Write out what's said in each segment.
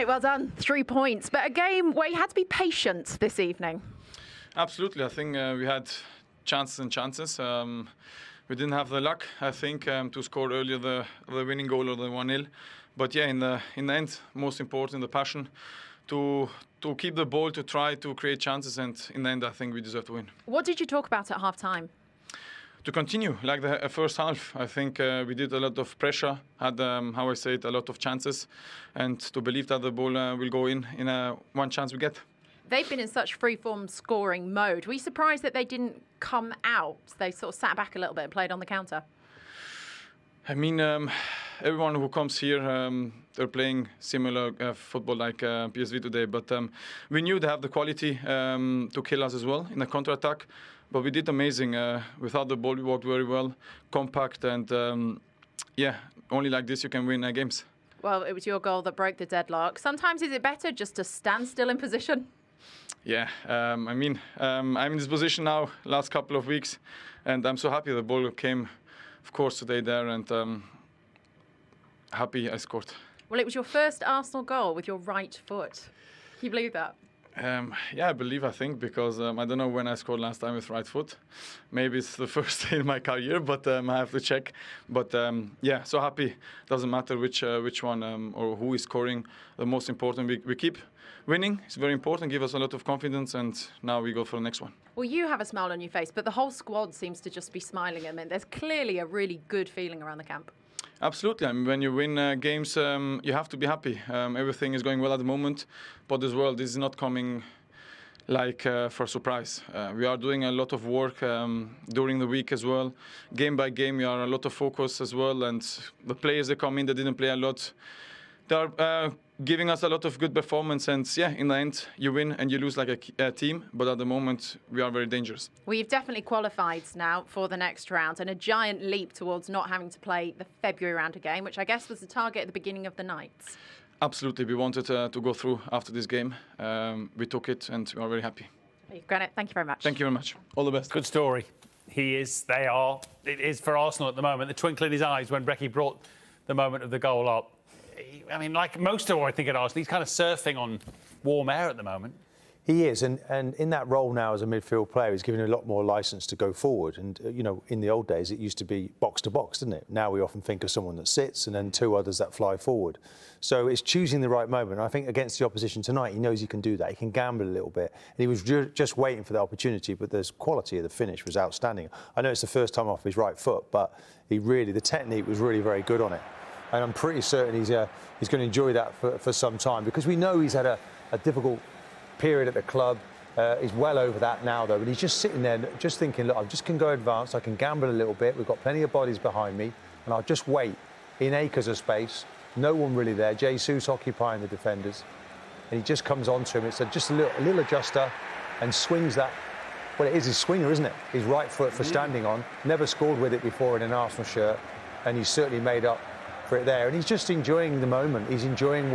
Well done, 3 points, but a game where you had to be patient this evening. Absolutely, I think we had chances and chances. We didn't have the luck, I think, to score earlier the winning goal or the 1-0. But yeah, in the end, most important, the passion to keep the ball, to try to create chances, and in the end, I think we deserve to win. What did you talk about at half-time? To continue, like the first half, I think we did a lot of pressure, had, how I say it, a lot of chances, and to believe that the ball will go in one chance we get. They've been in such free-form scoring mode. Were you surprised that they didn't come out? They sort of sat back a little bit and played on the counter. I mean, everyone who comes here, they're playing similar football like PSV today, but we knew they have the quality to kill us as well in the counter-attack. But we did amazing. Without the ball, we worked very well, compact, and yeah, only like this you can win games. Well, it was your goal that broke the deadlock. Sometimes is it better just to stand still in position? Yeah, I mean, I'm in this position now last couple of weeks, and I'm so happy the ball came, of course, today there, and happy I scored. Well, it was your first Arsenal goal with your right foot. Can you believe that? Yeah, I think, because I don't know when I scored last time with right foot. Maybe it's the first in my career, but I have to check. But yeah, so happy. Doesn't matter which one or who is scoring. The most important, we keep winning. It's very important. Give us a lot of confidence, and now we go for the next one. Well, you have a smile on your face, but the whole squad seems to just be smiling at them. There's clearly a really good feeling around the camp. Absolutely. I mean, when you win games, you have to be happy. Everything is going well at the moment, but as well, this is not coming like for a surprise. We are doing a lot of work during the week as well. Game by game, we are a lot of focus as well, and the players that come in that didn't play a lot, they are giving us a lot of good performance, and yeah, in the end, you win and you lose like a team, but at the moment, we are very dangerous. Well, you've definitely qualified now for the next round, and a giant leap towards not having to play the February round again, which I guess was the target at the beginning of the night. Absolutely, we wanted to go through after this game. We took it, and we are very happy. Granit, thank you very much. Thank you very much. All the best. Good story. They are. It is for Arsenal at the moment. The twinkle in his eyes when Brecky brought the moment of the goal up. I mean, like most of, I think, at Arsenal, he's kind of surfing on warm air at the moment. He is, and in that role now as a midfield player, he's given a lot more licence to go forward. And, you know, in the old days, it used to be box to box, didn't it? Now we often think of someone that sits and then two others that fly forward. So it's choosing the right moment. And I think against the opposition tonight, he knows he can do that. He can gamble a little bit. And he was just waiting for the opportunity, but the quality of the finish was outstanding. I know it's the first time off his right foot, but the technique was really very good on it. And I'm pretty certain he's going to enjoy that for some time, because we know he's had a difficult period at the club. He's well over that now, though. But he's just sitting there, just thinking, look, I just can go advanced. I can gamble a little bit. We've got plenty of bodies behind me, and I'll just wait in acres of space. No one really there. Jesus occupying the defenders, and he just comes onto him. It's just a little adjuster, and swings that. Well, it is his swinger, isn't it? His right foot for standing on. Never scored with it before in an Arsenal shirt, and he's certainly made up for it there, and he's just enjoying the moment. He's enjoying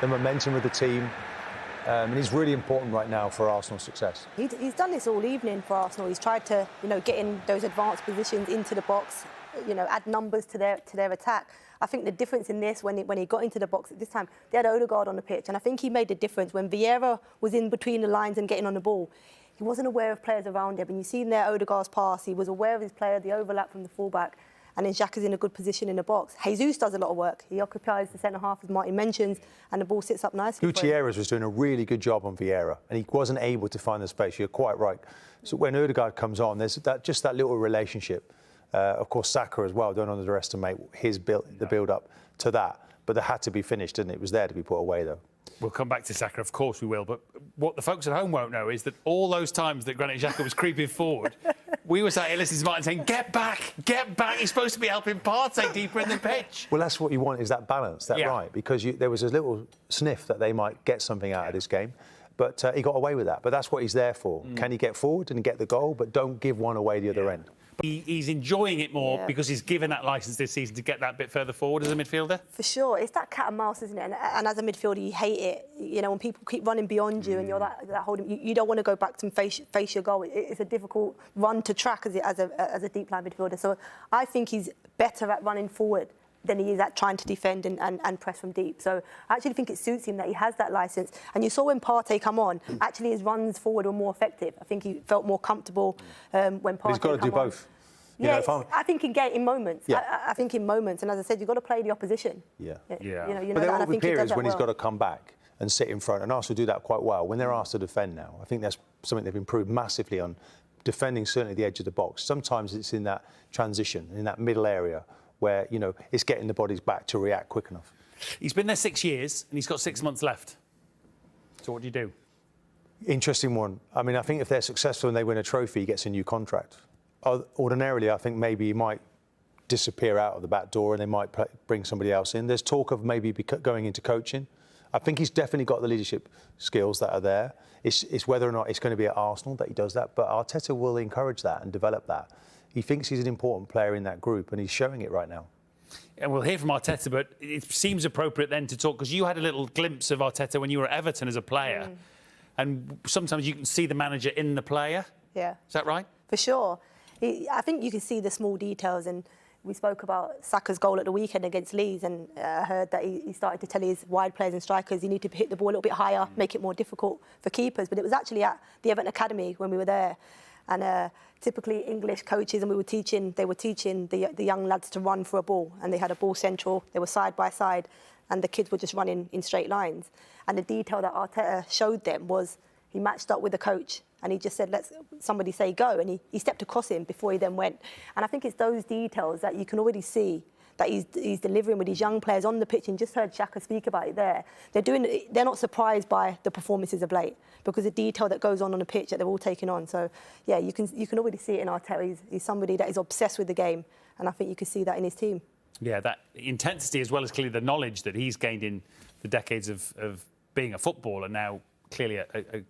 the momentum of the team, and he's really important right now for Arsenal's success. He's done this all evening for Arsenal. He's tried to, get in those advanced positions into the box, add numbers to their attack. I think the difference in this, when he got into the box at this time, they had Odegaard on the pitch, and I think he made the difference when Vieira was in between the lines and getting on the ball. He wasn't aware of players around him, and you see in there Odegaard's pass. He was aware of his player, the overlap from the fullback. And then Xhaka's in a good position in the box. Jesus does a lot of work. He occupies the centre-half, as Martin mentions, and the ball sits up nicely. Gutierrez was doing a really good job on Vieira, and he wasn't able to find the space. You're quite right. So when Odegaard comes on, there's just that little relationship. Of course, Saka as well. Don't underestimate the build-up to that. But that had to be finished, didn't it? It was there to be put away, though. We'll come back to Saka, of course we will. But what the folks at home won't know is that all those times that Granit Xhaka was creeping forward, we were sat here listening to Martin saying, get back, he's supposed to be helping Partey deeper in the pitch. Well, that's what you want, is that balance, right? Because there was a little sniff that they might get something out of this game, but he got away with that. But that's what he's there for. Can he get forward and get the goal, but don't give one away the other end? He's enjoying it more because he's given that licence this season to get that bit further forward as a midfielder. For sure. It's that cat and mouse, isn't it? And as a midfielder, you hate it. When people keep running beyond you and you're that holding... You don't want to go back and face your goal. It's a difficult run to track as a deep line midfielder. So I think he's better at running forward than he is at trying to defend and press from deep. So I actually think it suits him that he has that licence. And you saw when Partey come on, actually his runs forward were more effective. I think he felt more comfortable when Partey came on. He's got to do both. Yeah, I think in moments. Yeah. I think in moments. And as I said, you've got to play the opposition. Yeah. You know But that, there and I will be think he does periods that when he's well. got to come back and sit in front, and Arsenal do that quite well. When they're asked to defend now, I think that's something they've improved massively on, defending certainly the edge of the box. Sometimes it's in that transition, in that middle area, where, you know, it's getting the bodies back to react quick enough. He's been there 6 years and he's got 6 months left. So what do you do? Interesting one. I mean, I think if they're successful and they win a trophy, he gets a new contract. Ordinarily, I think maybe he might disappear out of the back door and they might bring somebody else in. There's talk of maybe going into coaching. I think he's definitely got the leadership skills that are there. It's whether or not it's going to be at Arsenal that he does that, but Arteta will encourage that and develop that. He thinks he's an important player in that group, and he's showing it right now. And we'll hear from Arteta, but it seems appropriate then to talk, because you had a little glimpse of Arteta when you were at Everton as a player, and sometimes you can see the manager in the player. Yeah. Is that right? For sure. I think you can see the small details, and we spoke about Saka's goal at the weekend against Leeds, and I heard that he started to tell his wide players and strikers you need to hit the ball a little bit higher, make it more difficult for keepers. But it was actually at the Everton Academy when we were there, and typically English coaches, and they were teaching the young lads to run for a ball, and they had a ball central, they were side by side, and the kids were just running in straight lines. And the detail that Arteta showed them was he matched up with the coach, and he just said, let somebody say go, and he stepped across him before he then went. And I think it's those details that you can already see that he's delivering with these young players on the pitch, and just heard Xhaka speak about it there. They're not surprised by the performances of late, because the detail that goes on the pitch that they're all taking on. So, yeah, you can already see it in Arteta. He's somebody that is obsessed with the game, and I think you can see that in his team. Yeah, that intensity, as well as clearly the knowledge that he's gained in the decades of being a footballer, now clearly a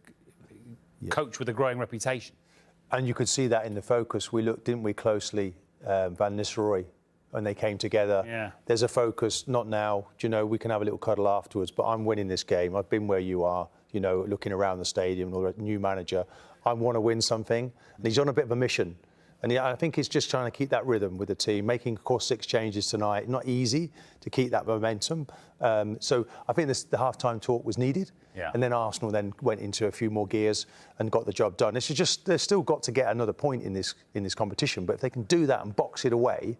coach with a growing reputation. And you could see that in the focus. We looked, didn't we, closely, Van Nistelrooy, when they came together. Yeah. There's a focus, not now, do you know, we can have a little cuddle afterwards, but I'm winning this game. I've been where you are, you know, looking around the stadium, or a new manager. I want to win something. And he's on a bit of a mission. And I think he's just trying to keep that rhythm with the team, making, of course, 6 changes tonight. Not easy to keep that momentum. So I think the half-time talk was needed. Yeah. And then Arsenal then went into a few more gears and got the job done. It's just, they've still got to get another point in this competition. But if they can do that and box it away,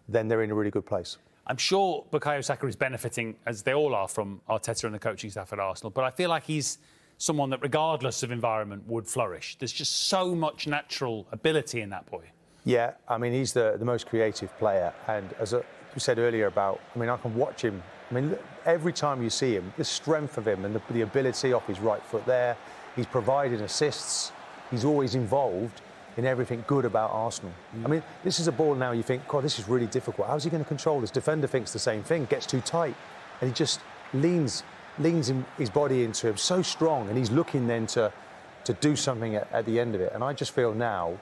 then they're in a really good place. I'm sure Bukayo Saka is benefiting, as they all are, from Arteta and the coaching staff at Arsenal. But I feel like he's someone that, regardless of environment, would flourish. There's just so much natural ability in that boy. Yeah, I mean, he's the most creative player. And as you said earlier about, I mean, I can watch him. I mean, every time you see him, the strength of him and the ability off his right foot there, he's providing assists. He's always involved in everything good about Arsenal. I mean, this is a ball now you think, God, this is really difficult. How's he going to control this? Defender thinks the same thing, gets too tight, and he just leans his body into him so strong, and he's looking then to do something at the end of it. And I just feel now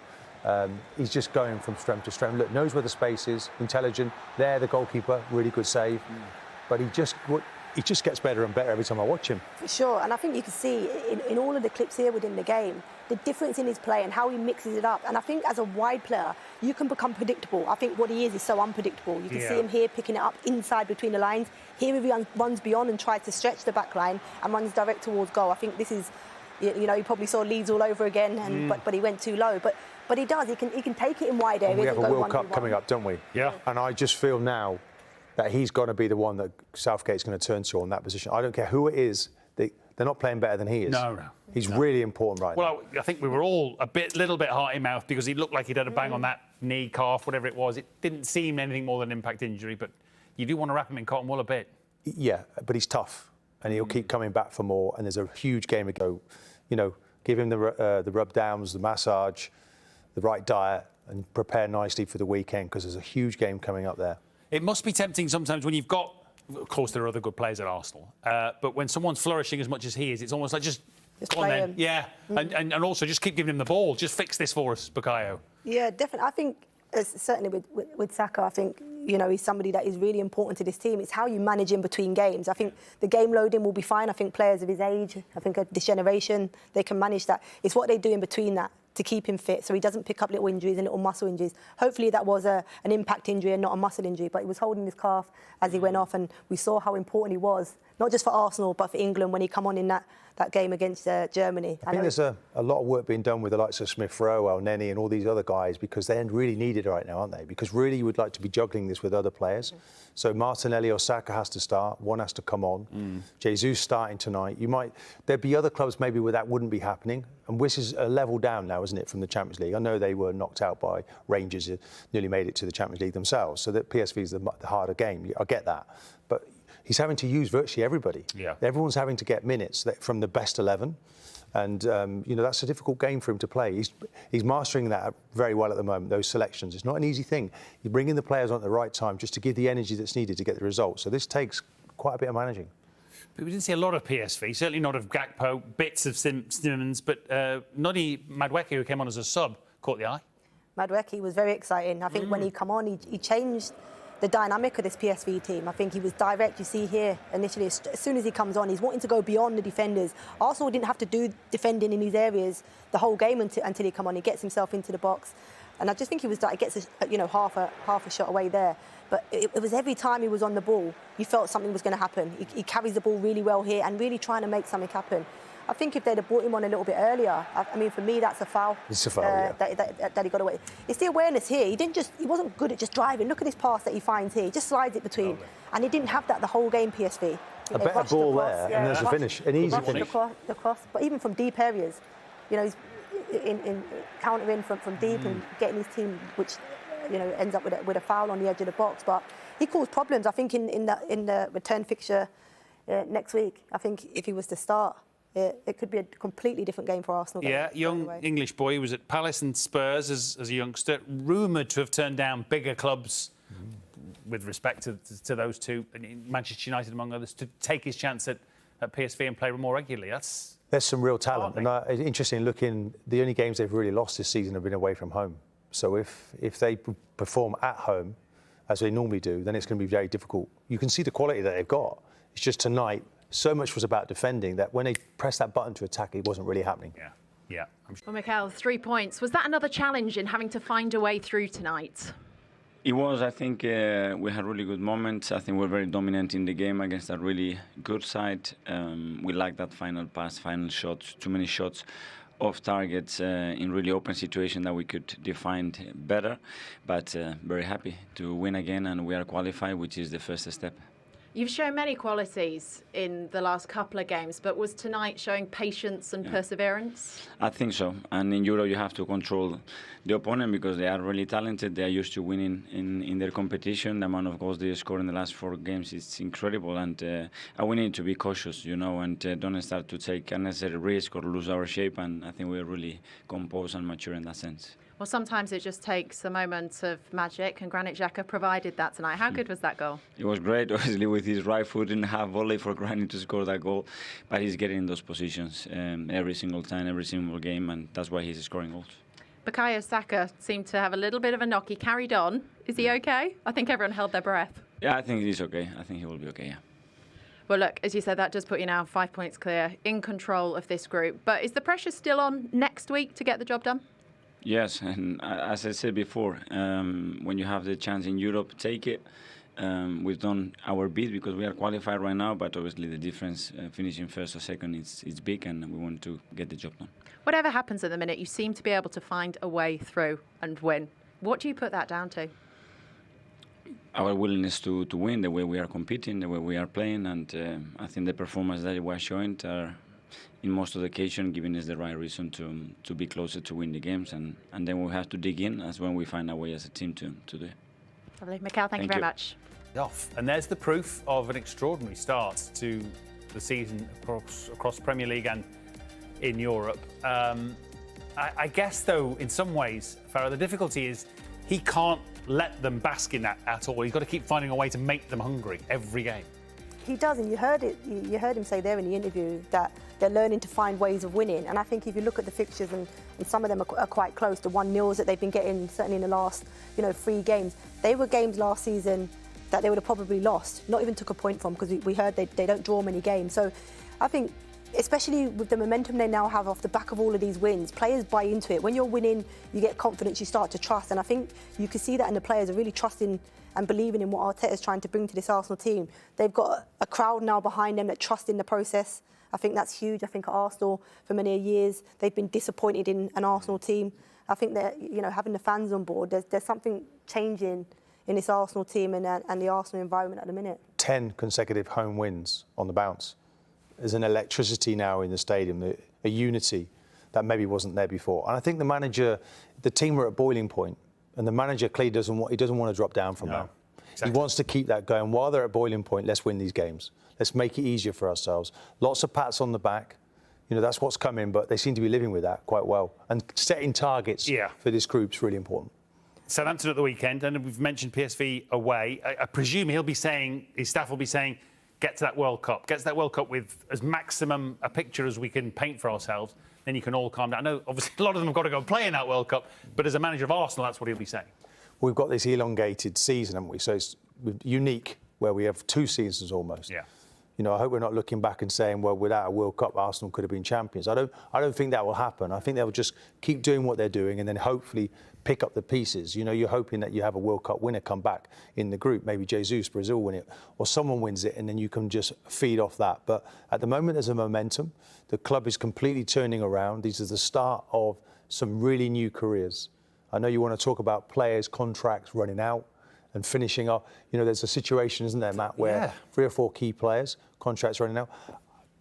he's just going from strength to strength. Look, knows where the space is, intelligent. There, the goalkeeper, really good save. But he just gets better and better every time I watch him. For sure, and I think you can see in all of the clips here within the game, the difference in his play and how he mixes it up. And I think as a wide player, you can become predictable. I think what he is so unpredictable. You can see him here picking it up inside between the lines. Here he runs beyond and tries to stretch the back line and runs direct towards goal. I think this is, you know, he probably saw Leeds all over again, and but he went too low. But he does. He can take it in wide areas. And we have and a go World Cup coming up, don't we? Yeah. And I just feel now that he's going to be the one that Southgate's going to turn to on that position. I don't care who it is. They're not playing better than he is. No. He's really important right now. Well, I think we were all little bit hearty-mouthed because he looked like he'd had a bang on that knee, calf, whatever it was. It didn't seem anything more than an impact injury, but you do want to wrap him in cotton wool a bit. Yeah, but he's tough, and he'll keep coming back for more. And there's a huge game to go. You know, give him the rub downs, the massage, the right diet, and prepare nicely for the weekend, because there's a huge game coming up there. It must be tempting sometimes when you've got, of course, there are other good players at Arsenal, but when someone's flourishing as much as he is, it's almost like just go on play then. him. Yeah, and also just keep giving him the ball. Just fix this for us, Bukayo. Yeah, definitely. I think certainly with Saka, I think, you know, he's somebody that is really important to this team. It's how you manage in between games. I think the game loading will be fine. I think players of his age, I think of this generation, they can manage that. It's what they do in between that to keep him fit so he doesn't pick up little injuries and little muscle injuries. Hopefully that was an impact injury and not a muscle injury, but he was holding his calf as he went off, and we saw how important he was, not just for Arsenal but for England when he come on in that game against Germany. I think there's a lot of work being done with the likes of Smith-Rowe, El Neni and all these other guys, because they're really needed right now, aren't they? Because really you would like to be juggling this with other players. So Martinelli or Saka has to start, one has to come on. Jesus starting tonight. There'd be other clubs maybe where that wouldn't be happening. And this is a level down now, isn't it, from the Champions League? I know they were knocked out by Rangers, who nearly made it to the Champions League themselves, so that PSV is the harder game. I get that. But he's having to use virtually everybody. Yeah. Everyone's having to get minutes from the best 11. And, that's a difficult game for him to play. He's mastering that very well at the moment, those selections. It's not an easy thing. You bring in the players on at the right time just to give the energy that's needed to get the results. So this takes quite a bit of managing. But we didn't see a lot of PSV, certainly not of Gakpo, bits of Simmons, but Noni Madueke, who came on as a sub, caught the eye. Madueke was very exciting. I think when he come on, he changed the dynamic of this PSV team. I think he was direct. You see here, initially, as soon as he comes on, he's wanting to go beyond the defenders. Arsenal didn't have to do defending in these areas the whole game until he come on. He gets himself into the box. And I just think he gets half a shot away there. But it was every time he was on the ball, you felt something was going to happen. He carries the ball really well here and really trying to make something happen. I think if they'd have brought him on a little bit earlier, I mean, for me, that's a foul. It's a foul, yeah. That he got away. It's the awareness here. He wasn't good at just driving. Look at his pass that he finds here. He just slides it between. And he didn't have that the whole game, PSV. A better ball there, and there's a finish, an easy finish. The cross, but even from deep areas, he's in countering from deep and getting his team, which ends up with a foul on the edge of the box. But he caused problems. I think in the return fixture next week. I think if he was to start, it could be a completely different game for Arsenal. Yeah, young English boy. He was at Palace and Spurs as a youngster, rumoured to have turned down bigger clubs, with respect to those two, Manchester United among others, to take his chance at PSV and play more regularly. There's some real talent, and it's interesting looking. The only games they've really lost this season have been away from home. So if they perform at home, as they normally do, then it's going to be very difficult. You can see the quality that they've got. It's just tonight, so much was about defending that when they pressed that button to attack, it wasn't really happening. Yeah. Well, Mikel, 3 points. Was that another challenge in having to find a way through tonight? It was. I think we had really good moments. I think we're very dominant in the game against a really good side. We lacked that final pass, final shots, too many shots off targets in really open situation that we could define better. But very happy to win again, and we are qualified, which is the first step. You've shown many qualities in the last couple of games, but was tonight showing patience and perseverance? I think so. And in Euro, you have to control the opponent because they are really talented. They are used to winning in their competition. The amount of goals they score in the last 4 games is incredible. And we need to be cautious, and don't start to take unnecessary risk or lose our shape. And I think we're really composed and mature in that sense. Well, sometimes it just takes a moment of magic, and Granit Xhaka provided that tonight. How good was that goal? It was great, obviously, with his right foot and half volley for Granit to score that goal. But he's getting in those positions every single time, every single game, and that's why he's scoring goals. Bukayo Saka seemed to have a little bit of a knock. He carried on. Is he okay? I think everyone held their breath. Yeah, I think he's okay. I think he will be okay, yeah. Well, look, as you said, that does put you now 5 points clear, in control of this group. But is the pressure still on next week to get the job done? Yes, and as I said before, when you have the chance in Europe, take it. We've done our bit because we are qualified right now, but obviously the difference finishing first or second is big, and we want to get the job done. Whatever happens at the minute, you seem to be able to find a way through and win. What do you put that down to? Our willingness to win, the way we are competing, the way we are playing, and I think the performance that we are showing are, in most of the occasion, giving us the right reason to be closer to win the games, and then we have to dig in. That's when we find our way as a team to do it. Lovely. Mikel, thank you very much. And there's the proof of an extraordinary start to the season across Premier League and in Europe. I guess, though, in some ways, Farah, the difficulty is he can't let them bask in that at all. He's got to keep finding a way to make them hungry every game. He does, and you heard him say there in the interview that they're learning to find ways of winning. And I think if you look at the fixtures, and some of them are quite close, the 1-0s that they've been getting, certainly in the last 3 games, they were games last season that they would have probably lost, not even took a point from, because we heard they don't draw many games. So I think especially with the momentum they now have off the back of all of these wins, players buy into it. When you're winning, you get confidence, you start to trust. And I think you can see that in the players are really trusting and believing in what Arteta's trying to bring to this Arsenal team. They've got a crowd now behind them that trust in the process. I think that's huge. I think at Arsenal, for many years, they've been disappointed in an Arsenal team. I think that, you know, having the fans on board, there's something changing in this Arsenal team and the Arsenal environment at the minute. 10 consecutive home wins on the bounce. There's an electricity now in the stadium, a unity that maybe wasn't there before. And I think the team were at boiling point, and the manager clearly doesn't want to drop down from that. Exactly. He wants to keep that going. While they're at boiling point, let's win these games. Let's make it easier for ourselves. Lots of pats on the back. You know, that's what's coming, but they seem to be living with that quite well. And setting targets for this group's really important. Southampton at the weekend, and we've mentioned PSV away. I presume his staff will be saying, get to that World Cup. Get to that World Cup with as maximum a picture as we can paint for ourselves. Then you can all calm down. I know, obviously, a lot of them have got to go and play in that World Cup, but as a manager of Arsenal, that's what he'll be saying. We've got this elongated season, haven't we? So it's unique, where we have 2 seasons almost. Yeah. You know, I hope we're not looking back and saying, well, without a World Cup, Arsenal could have been champions. I don't think that will happen. I think they'll just keep doing what they're doing and then hopefully pick up the pieces. You know, you're hoping that you have a World Cup winner come back in the group. Maybe Jesus, Brazil win it, or someone wins it, and then you can just feed off that. But at the moment, there's a momentum. The club is completely turning around. These are the start of some really new careers. I know you want to talk about players' contracts running out and finishing up. You know, there's a situation, isn't there, Matt, where 3 or 4 key players, contracts running out.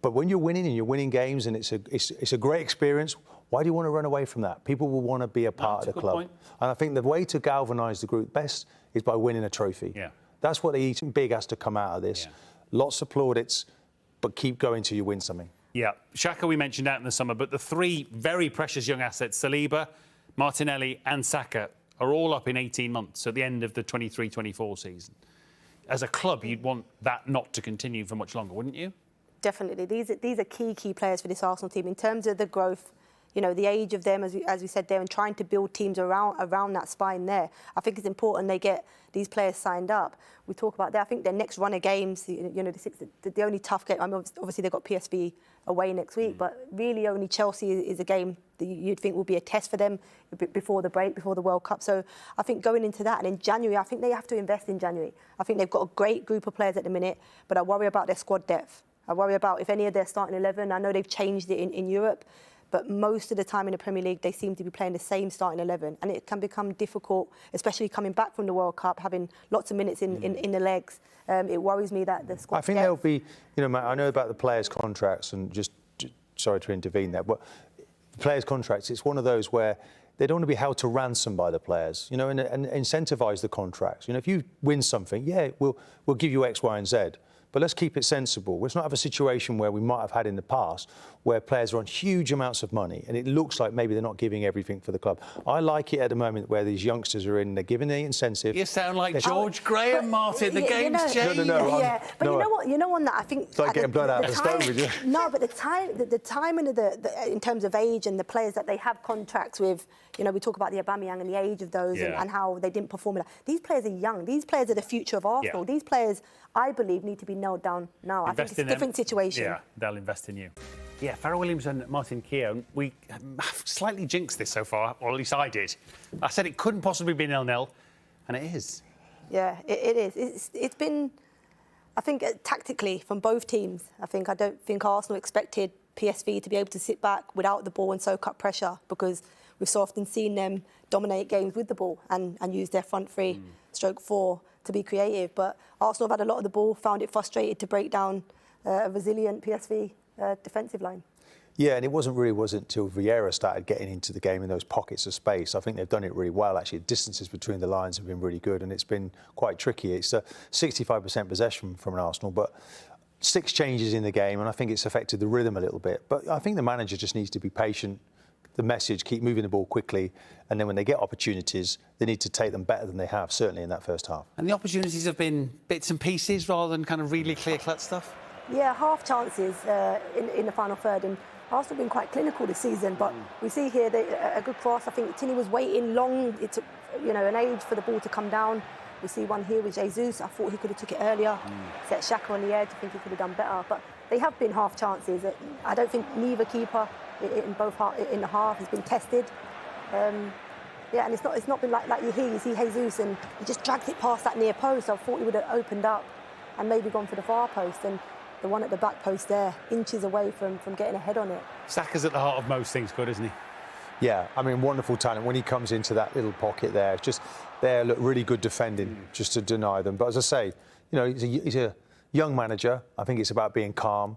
But when you're winning and you're winning games and it's a great experience, why do you want to run away from that? People will want to be a part of the club. Point. And I think the way to galvanise the group best is by winning a trophy. Yeah. That's what big has to come out of this. Yeah. Lots of plaudits, but keep going till you win something. Yeah. Xhaka we mentioned out in the summer, but the 3 very precious young assets, Saliba, Martinelli and Saka, are all up in 18 months at the end of the 23-24 season. As a club, you'd want that not to continue for much longer, wouldn't you? Definitely. These are key players for this Arsenal team in terms of the growth, you know, the age of them, as we said there, and trying to build teams around that spine there. I think it's important they get these players signed up. We talk about that. I think their next run of games, you know, the only tough game, I mean, obviously they've got PSV away next week, but really only Chelsea is a game that you'd think will be a test for them before the break, before the World Cup. So I think going into that, and in January, I think they have to invest in January. I think they've got a great group of players at the minute, but I worry about their squad depth. I worry about if any of their starting 11, I know they've changed it in Europe, but most of the time in the Premier League, they seem to be playing the same starting 11. And it can become difficult, especially coming back from the World Cup, having lots of minutes in the legs. It worries me that the squad I think there'll be, you know, Matt, I know about the players' contracts, and just sorry to intervene there, but players' contracts, it's one of those where they don't want to be held to ransom by the players, you know, and incentivise the contracts. You know, if you win something, we'll give you X, Y and Z. But let's keep it sensible. Let's not have a situation where we might have had in the past where players are on huge amounts of money and it looks like maybe they're not giving everything for the club. I like it at the moment where these youngsters are in, they're given the incentive. You sound like George Graham, Martin. The game's changed. No. But you know what? You know on that, I think... It's like getting blood out of the stone with you. No, but the timing of in terms of age and the players that they have contracts with, you know, we talk about the Aubameyang and the age of those and how they didn't perform. These players are young. These players are the future of Arsenal. These players, I believe, need to be nailed down now. I think it's a different situation. Yeah, they'll invest in you. Yeah, Farrell Williams and Martin Keown, we have slightly jinxed this so far, or at least I did. I said it couldn't possibly be 0-0, and it is. Yeah, it is. It's been, I think, tactically from both teams. I don't think Arsenal expected PSV to be able to sit back without the ball and soak up pressure, because we've so often seen them dominate games with the ball and use their front 3/4 to be creative. But Arsenal have had a lot of the ball, found it frustrated to break down a resilient PSV defensive line. Yeah, and it wasn't until Vieira started getting into the game in those pockets of space. I think they've done it really well, actually. The distances between the lines have been really good, and it's been quite tricky. It's a 65% possession from an Arsenal, but 6 changes in the game, and I think it's affected the rhythm a little bit. But I think the manager just needs to be patient. The message, keep moving the ball quickly, and then when they get opportunities, they need to take them better than they have, certainly in that first half. And the opportunities have been bits and pieces rather than kind of really clear-cut stuff? Yeah, half chances in the final third, and Arsenal have been quite clinical this season, but we see here a good cross. I think Tini was waiting long. It took, you know, an age for the ball to come down. We see one here with Jesus. I thought he could have took it earlier. Set Xhaka on the edge. I think he could have done better. But they have been half chances. I don't think neither keeper in the half has been tested. Yeah, and it's not been like you see Jesus and he just dragged it past that near post. I thought he would have opened up and maybe gone for the far post, and the one at the back post there, inches away from getting a head on it. Xhaka's at the heart of most things good, isn't he? Yeah, I mean, wonderful talent. When he comes into that little pocket there, just there, look, really good defending just to deny them. But as I say, he's a young manager. I think it's about being calm,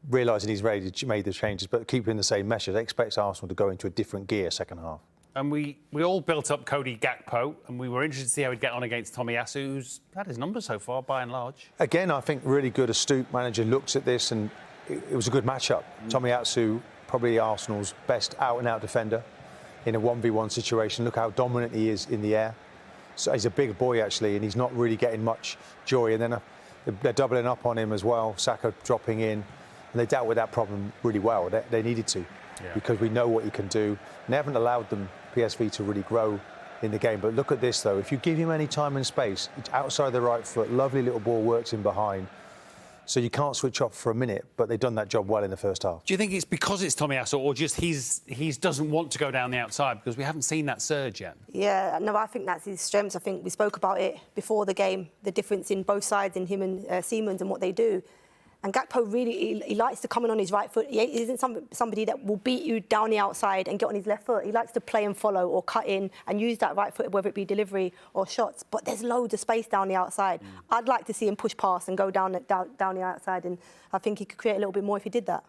realising he's ready to make the changes, but keeping the same message. I expect Arsenal to go into a different gear second half. And we all built up Cody Gakpo, and we were interested to see how he'd get on against Tomiyasu, who's had his numbers so far, by and large. Again, I think really good, astute manager looks at this, and it was a good matchup. Tomiyasu, probably Arsenal's best out-and-out defender in a 1v1 situation. Look how dominant he is in the air. So he's a big boy, actually, and he's not really getting much joy. And then they're doubling up on him as well, Xhaka dropping in. And they dealt with that problem really well. They needed to, because we know what he can do. And they haven't allowed them, PSV, to really grow in the game. But look at this, though. If you give him any time and space, it's outside the right foot, lovely little ball, works in behind. So you can't switch off for a minute, but they've done that job well in the first half. Do you think it's because it's Tomiyasu, or just he doesn't want to go down the outside, because we haven't seen that surge yet? Yeah, no, I think that's his strengths. I think we spoke about it before the game, the difference in both sides, in him and Siemens and what they do. And Gakpo really, he likes to come in on his right foot. He isn't somebody that will beat you down the outside and get on his left foot. He likes to play and follow or cut in and use that right foot, whether it be delivery or shots. But there's loads of space down the outside. I'd like to see him push past and go down the outside. And I think he could create a little bit more if he did that.